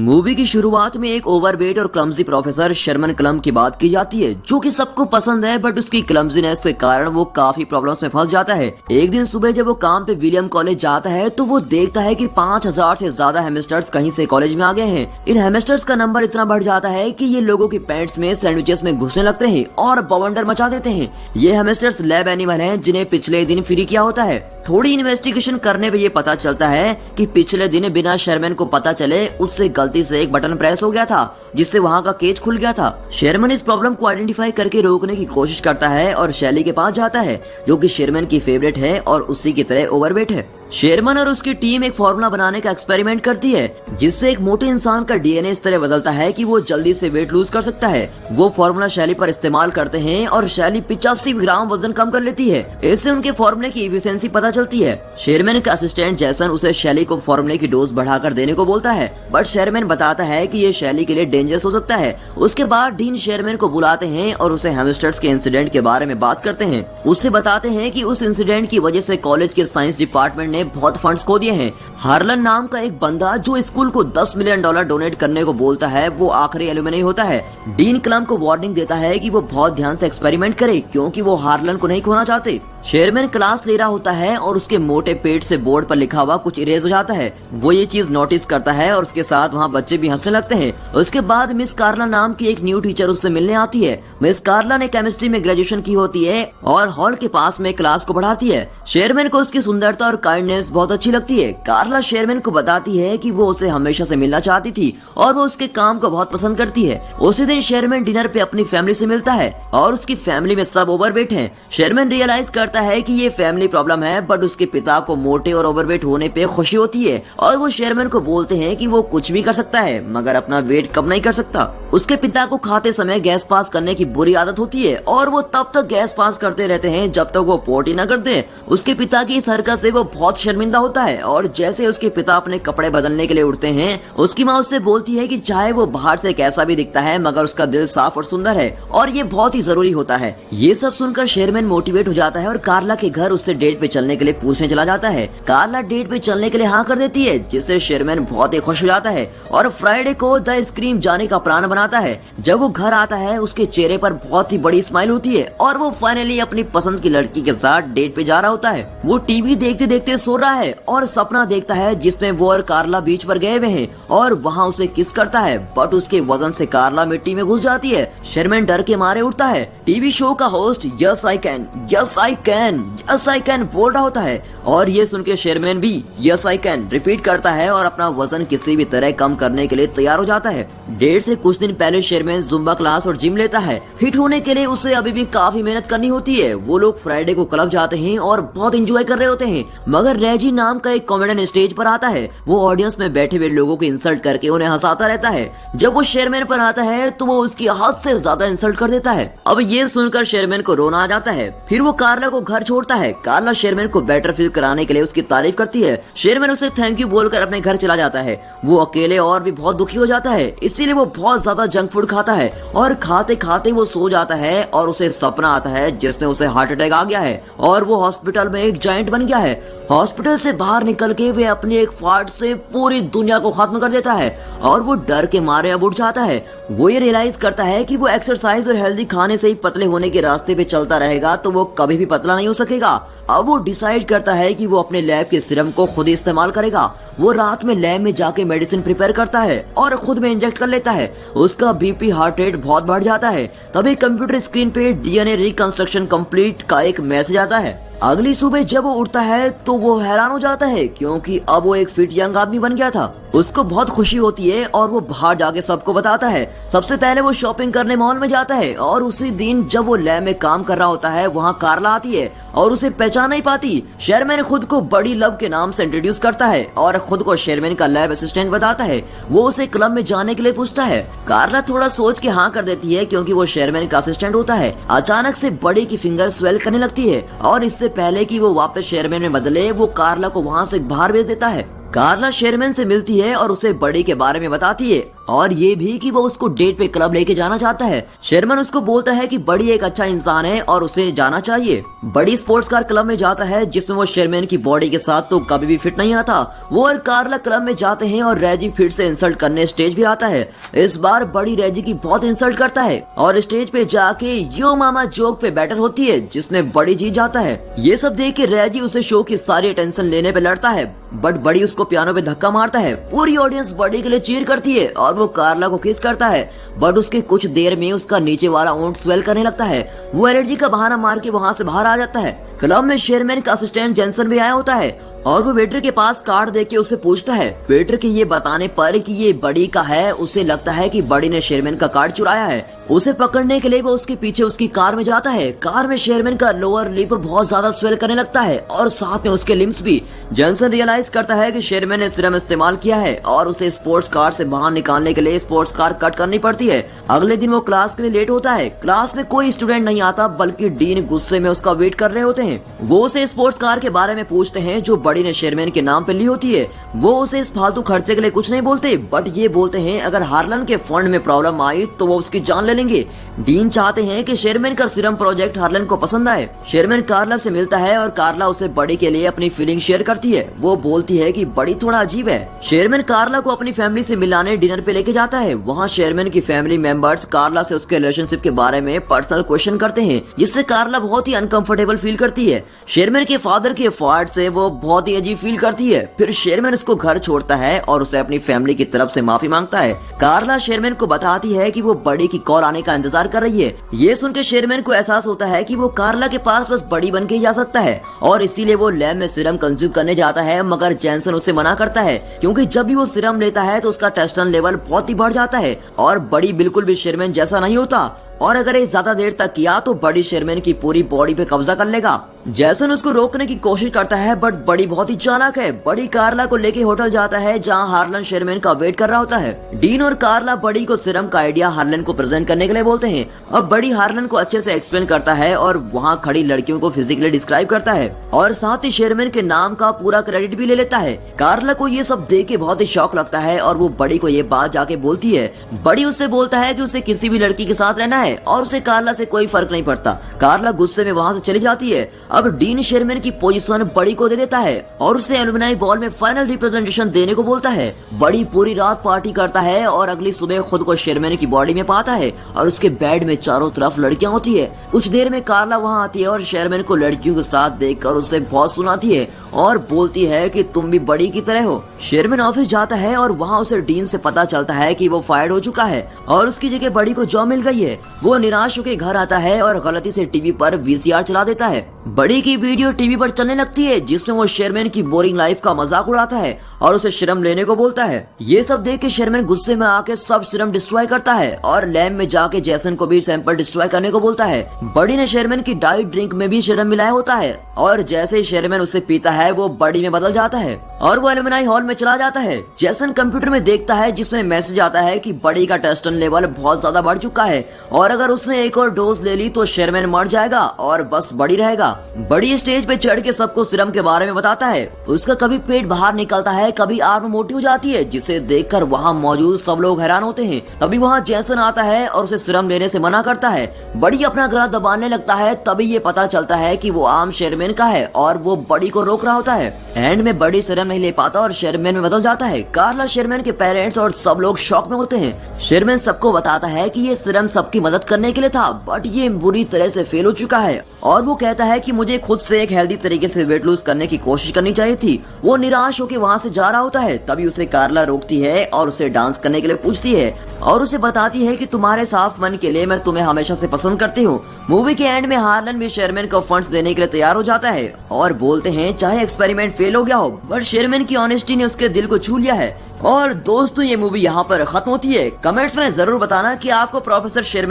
Movie की शुरुआत में एक ओवरवेट और क्लमजी प्रोफेसर शर्मन क्लम की बात की जाती है, जो कि सबको पसंद है, बट उसकी क्लमजीनेस के कारण वो काफी प्रॉब्लम्स में फंस जाता है। एक दिन सुबह जब वो काम पे विलियम कॉलेज जाता है तो वो देखता है कि 5000 से ज्यादा हेमस्टर्स कहीं से कॉलेज में आ गए हैं। इन हेमस्टर्स का नंबर इतना बढ़ जाता है कि ये लोगों की पैंट्स में सैंडविचेस में घुसने लगते हैं और बवंडर मचा देते हैं। ये हेमस्टर्स लैब एनिमल हैं जिन्हें पिछले दिन फ्री किया होता है। थोड़ी इन्वेस्टिगेशन करने पे ये पता चलता है कि पिछले दिन बिना शर्मन को पता चले उससे गलती से एक बटन प्रेस हो गया था, जिससे वहाँ का केज खुल गया था। शर्मन इस प्रॉब्लम को आइडेंटिफाई करके रोकने की कोशिश करता है और शैली के पास जाता है, जो कि शर्मन की फेवरेट है और उसी की तरह ओवरवेट है। शेरमन और उसकी टीम एक फॉर्मूला बनाने का एक्सपेरिमेंट करती है, जिससे एक मोटे इंसान का डीएनए इस तरह बदलता है कि वो जल्दी से वेट लूज कर सकता है। वो फॉर्मूला शैली पर इस्तेमाल करते हैं और शैली 85 ग्राम वजन कम कर लेती है। इससे उनके फॉर्मूले की एफिशिएंसी पता चलती है। शेरमैन का असिस्टेंट जैसन उसे शैली को फॉर्मूले की डोज बढ़ाकर देने को बोलता है, बट शेरमैन बताता है कि ये शैली के लिए डेंजरस हो सकता है। उसके बाद डीन शेरमैन को बुलाते हैं और उसे हैमस्टर्स के इंसिडेंट के बारे में बात करते हैं। उससे बताते हैं कि उस इंसिडेंट की वजह से कॉलेज के साइंस डिपार्टमेंट ने बहुत फंड्स खो दिए हैं। हार्लन नाम का एक बंदा जो स्कूल को $10 मिलियन डोनेट करने को बोलता है, वो आखिरी एल्यूमिनी होता है। डीन क्लम को वार्निंग देता है कि वो बहुत ध्यान से एक्सपेरिमेंट करे, क्योंकि वो हार्लन को नहीं खोना चाहते। शेरमैन क्लास ले रहा होता है और उसके मोटे पेट से बोर्ड पर लिखा हुआ कुछ इरेज हो जाता है। वो ये चीज नोटिस करता है और उसके साथ वहाँ बच्चे भी हंसने लगते हैं। उसके बाद मिस कार्ला नाम की एक न्यू टीचर उससे मिलने आती है। मिस कार्ला ने केमिस्ट्री में ग्रेजुएशन की होती है और हॉल के पास में क्लास को पढ़ाती है। शेरमैन को उसकी सुंदरता और काइंडनेस बहुत अच्छी लगती है। कार्ला शेरमैन को बताती है कि वो उसे हमेशा से मिलना चाहती थी और वो उसके काम को बहुत पसंद करती है। उसी दिन शेरमैन डिनर पे अपनी फैमिली से मिलता है और उसकी फैमिली में सब ओवरवेट हैं। शेरमैन रियलाइज करता है कि ये फैमिली प्रॉब्लम है, बट उसके पिता को मोटे और ओवरवेट होने पे खुशी होती है और वो शेरमैन को बोलते हैं कि वो कुछ भी कर सकता है, मगर अपना वेट कम नहीं कर सकता। उसके पिता को खाते समय गैस पास करने की बुरी आदत होती है और वो तब तक गैस पास करते रहते हैं जब तक वो पोटी न कर दे। उसके पिता की इस हरकत से वो बहुत शर्मिंदा होता है और जैसे उसके पिता अपने कपड़े बदलने के लिए उठते हैं, उसकी माँ उससे बोलती है कि चाहे वो बाहर से कैसा भी दिखता है, मगर उसका दिल साफ और सुंदर है और ये बहुत ही जरूरी होता है। ये सब सुनकर शेरमैन मोटिवेट हो जाता है और कार्ला के घर उससे डेट पे चलने के लिए पूछने चला जाता है। कार्ला डेट पे चलने के लिए हाँ कर देती है, जिससे शेरमैन बहुत ही खुश हो जाता है और फ्राइडे को द स्क्रीम जाने का प्लान बनाता है। जब वो घर आता है, उसके चेहरे पर बहुत ही बड़ी स्माइल होती है और वो फाइनली अपनी पसंद की लड़की के साथ डेट पे जा रहा होता है। वो टीवी देखते देखते सो रहा है और सपना देखता है जिसमें वो और कार्ला बीच पर गए हुए हैं और वहाँ उसे किस करता है, बट उसके वजन से कार्ला मिट्टी में घुस जाती है। शेरमैन डर के मारे उठता है। टीवी शो का host yes I can, yes I can, yes I can बोल रहा होता है और ये सुन के शेरमैन भी यस आई कैन रिपीट करता है और अपना वजन किसी भी तरह कम करने के लिए तैयार हो जाता है। डेट से कुछ दिन पहले शेरमैन जुम्बा क्लास और जिम लेता है। फिट होने के लिए उसे अभी भी काफी मेहनत करनी होती है। वो लोग फ्राइडे को क्लब जाते हैं और बहुत एंजॉय कर रहे होते हैं, मगर रेजी नाम का एक कॉमेडियन स्टेज पर आता है। वो ऑडियंस में बैठे हुए लोगों को इंसल्ट करके उन्हें हंसाता रहता है। जब वो शेरमैन पर आता है तो वो उसकी हद से ज्यादा इंसल्ट कर देता है। अब ये सुनकर शेरमैन को रोना आ जाता है। फिर वो कार्ला को घर छोड़ता है। कार्ला शेरमैन को बेटर फील कराने के लिए उसकी तारीफ करती है। शेरमैन उसे थैंक यू बोलकर अपने घर चला जाता है। वो अकेले और भी बहुत दुखी हो जाता है, इसीलिए वो बहुत ज्यादा जंक फूड खाता है और खाते खाते वो सो जाता है और उसे सपना आता है जिसमें उसे हार्ट अटैक आ गया है और वो हॉस्पिटल में एक जायंट बन गया है। हॉस्पिटल से बाहर निकल के वे अपनी एक फाट से पूरी दुनिया को खत्म कर देता है और वो डर के मारे अब उठ जाता है। वो ये रियलाइज करता है कि वो एक्सरसाइज और हेल्दी खाने से ही पतले होने के रास्ते पे चलता रहेगा तो वो कभी भी पतला नहीं हो सकेगा। अब वो डिसाइड करता है कि वो अपने लैब के सीरम को खुद ही इस्तेमाल करेगा। वो रात में लैब में जाके मेडिसिन प्रिपेयर करता है और खुद में इंजेक्ट कर लेता है। उसका बीपी हार्ट रेट बहुत बढ़ जाता है। तभी कंप्यूटर स्क्रीन पे डीएनए रिकंस्ट्रक्शन कंप्लीट का एक मैसेज आता है। अगली सुबह जब वो उठता है तो वो हैरान हो जाता है, क्योंकि अब वो एक फिट यंग आदमी बन गया था। उसको बहुत खुशी होती है और वो बाहर जाके सबको बताता है। सबसे पहले वो शॉपिंग करने मॉल में जाता है और उसी दिन जब वो लैब में काम कर रहा होता है, वहाँ कार्ला आती है और उसे पहचान नहीं पाती। शेरमैन खुद को बड़ी लव के नाम से इंट्रोड्यूस करता है और खुद को शेरमैन का लैब असिस्टेंट बताता है। वो उसे क्लब में जाने के लिए पूछता है। कार्ला थोड़ा सोच के हाँ कर देती है, क्योंकि वो शेरमैन का असिस्टेंट होता है। अचानक से बड़ी की फिंगर स्वेल करने लगती है और इससे पहले कि वो वापस शेरमैन में बदले, वो कार्ला को वहाँ से बाहर भेज देता है। कार्ला शेरमैन से मिलती है और उसे बड़ी के बारे में बताती है और ये भी कि वो उसको डेट पे क्लब लेके जाना चाहता है। शेरमैन उसको बोलता है कि बड़ी एक अच्छा इंसान है और उसे जाना चाहिए। बड़ी स्पोर्ट्स कार क्लब में जाता है जिसमें वो शेरमैन की बॉडी के साथ तो कभी भी फिट नहीं आता। वो और कार्ला क्लब में जाते हैं और रेजी फिर से इंसल्ट करने स्टेज पे आता है। इस बार बड़ी रेजी की बहुत इंसल्ट करता है और स्टेज पे जाके यो मामा जोक पे बैटर होती है जिसमें बड़ी जीत जाता है। ये सब देख के रेजी उसे शो की सारी अटेंशन लेने पे लड़ता है बट बड़ी उसको पियानो पे धक्का मारता है। पूरी ऑडियंस बड़ी के लिए चीयर करती है और वो कार्ला को किस करता है बट उसके कुछ देर में उसका नीचे वाला ओंठ स्वेल करने लगता है। वो एलर्जी का बहाना मार के वहाँ से बाहर आ जाता है। क्लब में शेरमैन का असिस्टेंट जेंसन भी आया होता है और वो वेटर के पास कार्ड देके उसे पूछता है। वेटर के ये बताने पर कि ये बड़ी का है उसे लगता है कि बड़ी ने शेरमैन का कार्ड चुराया है। उसे पकड़ने के लिए वो उसके पीछे उसकी कार में जाता है। कार में शेरमैन का लोअर लिप बहुत ज्यादा स्वेल करने लगता है और साथ में उसके लिम्स भी। जेंसन रियलाइज करता है कि शेरमैन ने सीरम इस्तेमाल किया है और उसे स्पोर्ट्स कार से बाहर निकालने के लिए स्पोर्ट्स कार कट करनी पड़ती है। अगले दिन वो क्लास के लिए लेट होता है। क्लास में कोई स्टूडेंट नहीं आता बल्कि डीन गुस्से में उसका वेट कर रहे होते हैं। वो उसे स्पोर्ट्स कार के बारे में पूछते हैं जो बड़ी ने शेरमैन के नाम पे ली होती है। वो उसे इस फालतू खर्चे के लिए कुछ नहीं बोलते बट ये बोलते हैं अगर हार्लन के फंड में प्रॉब्लम आई तो वो उसकी जान ले लेंगे। डीन चाहते हैं कि शेरमैन का सीरम प्रोजेक्ट हार्लन को पसंद आए। शेरमैन कार्ला से मिलता है और कार्ला उसे बड़ी के लिए अपनी फीलिंग शेयर करती है। वो बोलती है कि बड़ी थोड़ा अजीब है। शेरमैन कार्ला को अपनी फैमिली से मिलाने डिनर पे लेके जाता है। वहाँ शेरमैन की फैमिली मेंबर्स कार्ला से उसके रिलेशनशिप के बारे में पर्सनल क्वेश्चन करते हैं जिससे कार्ला बहुत ही अनकंफर्टेबल फील करती है। शेरमैन के फादर के फॉल्ट से वो बहुत ही अजीब फील करती है। फिर शेरमैन उसको घर छोड़ता है और उसे अपनी फैमिली की तरफ से माफी मांगता है। कार्ला शेरमैन को बताती है कि वो बड़ी की कॉल आने का इंतजार कर रही है। ये सुनकर शेरमैन को एहसास होता है कि वो कार्ला के पास बस बड़ी बन के ही जा सकता है और इसीलिए वो लैब में सीरम कंज्यूम करने जाता है मगर जेंसन उसे मना करता है क्योंकि जब भी वो सीरम लेता है तो उसका टेस्टोस्टेरोन लेवल बहुत ही बढ़ जाता है और बड़ी बिल्कुल भी शेरमैन जैसा नहीं होता और अगर ये ज्यादा देर तक किया तो बड़ी शेरमैन की पूरी बॉडी पे कब्जा कर लेगा। जेसन उसको रोकने की कोशिश करता है बट बड़ी बहुत ही चालाक है। बड़ी कार्ला को लेके होटल जाता है जहां हार्लन शेरमैन का वेट कर रहा होता है। डीन और कार्ला बड़ी को सीरम का आइडिया हार्लन को प्रेजेंट करने के लिए बोलते हैं। अब बड़ी हार्लन को अच्छे से एक्सप्लेन करता है और वहां खड़ी लड़कियों को फिजिकली डिस्क्राइब करता है और साथ ही शेरमैन के नाम का पूरा क्रेडिट भी ले लेता है। कार्ला को ये सब देख के बहुत ही शौक लगता है और वो बड़ी को ये बात जाके बोलती है। बड़ी उससे बोलता है कि उसे किसी भी लड़की के साथ रहना है और उसे कार्ला से कोई फर्क नहीं पड़ता। कार्ला गुस्से में वहाँ से चली जाती है। अब डीन शेरमैन की पोजीशन बड़ी को दे देता है और उसे एलुमनाई बॉल में फाइनल रिप्रेजेंटेशन देने को बोलता है। बड़ी पूरी रात पार्टी करता है और अगली सुबह खुद को शेरमैन की बॉडी में पाता है और उसके बेड में चारों तरफ लड़कियां होती है। कुछ देर में कार्ला वहाँ आती है और शेरमैन को लड़कियों के साथ देखकर उसे बहुत सुनाती है और बोलती है कि तुम भी बड़ी की तरह हो। शेरमैन ऑफिस जाता है और वहाँ उसे डीन से पता चलता है कि वो फायर्ड हो चुका है और उसकी जगह बड़ी को जॉब मिल गई है। वो निराश होकर घर आता है और गलती से टीवी पर वीसीआर चला देता है। बड़ी की वीडियो टीवी पर चलने लगती है जिसमें वो शेरमैन की बोरिंग लाइफ का मजाक उड़ाता है और उसे सीरम लेने को बोलता है। ये सब देख के शेरमैन गुस्से में आके सब सीरम डिस्ट्रॉय करता है और लैब में जाके जेसन को भी सैंपल डिस्ट्रॉय करने को बोलता है। बड़ी ने शेरमैन की डाइट ड्रिंक में भी सीरम मिलाया होता है और जैसे ही शेरमैन उसे पीता है वो बड़ी में बदल जाता है और वो एलुमनाई हॉल में चला जाता है। जेसन कंप्यूटर में देखता है जिसमें मैसेज आता है कि बड़ी का टेस्टोस्टेरोन लेवल बहुत ज्यादा बढ़ चुका है और अगर उसने एक और डोज ले ली तो शेरमैन मर जाएगा और बस बड़ी रहेगा। बड़ी स्टेज पे चढ़ के सबको सीरम के बारे में बताता है। उसका कभी पेट बाहर निकलता है कभी आर्म मोटी हो जाती है जिसे देखकर वहाँ मौजूद सब लोग हैरान होते हैं। तभी वहाँ जेसन आता है और उसे सीरम लेने से मना करता है। बड़ी अपना गला दबाने लगता है तभी ये पता चलता है कि वो आम शेरमैन का है और वो बड़ी को रोक रहा होता है। एंड में बड़ी सीरम नहीं ले पाता और शेरमैन में बदल जाता है। कार्ला शेरमैन के पेरेंट्स और सब लोग शॉक में होते हैं। शेरमैन सबको बताता है कि ये सीरम सबकी मदद करने के लिए था बट ये बुरी तरह से फेल हो चुका है और वो कहता है कि मुझे खुद से एक हेल्दी तरीके से वेट लूज करने की कोशिश करनी चाहिए थी। वो निराश होकर वहाँ से जा रहा होता है तभी उसे कार्ला रोकती है और उसे डांस करने के लिए पूछती है और उसे बताती है कि तुम्हारे साफ मन के लिए मैं तुम्हें हमेशा से पसंद करती हूँ। मूवी के एंड में हार्लन भी शेरमैन को फंड्स देने के लिए तैयार हो जाता है और बोलते हैं चाहे एक्सपेरिमेंट फेल हो गया हो बट शेरमैन की ऑनेस्टी ने उसके दिल को छू लिया है। और दोस्तों ये मूवी यहाँ पर खत्म होती है। कमेंट्स में जरूर बताना कि आपको प्रोफेसर शेरमैन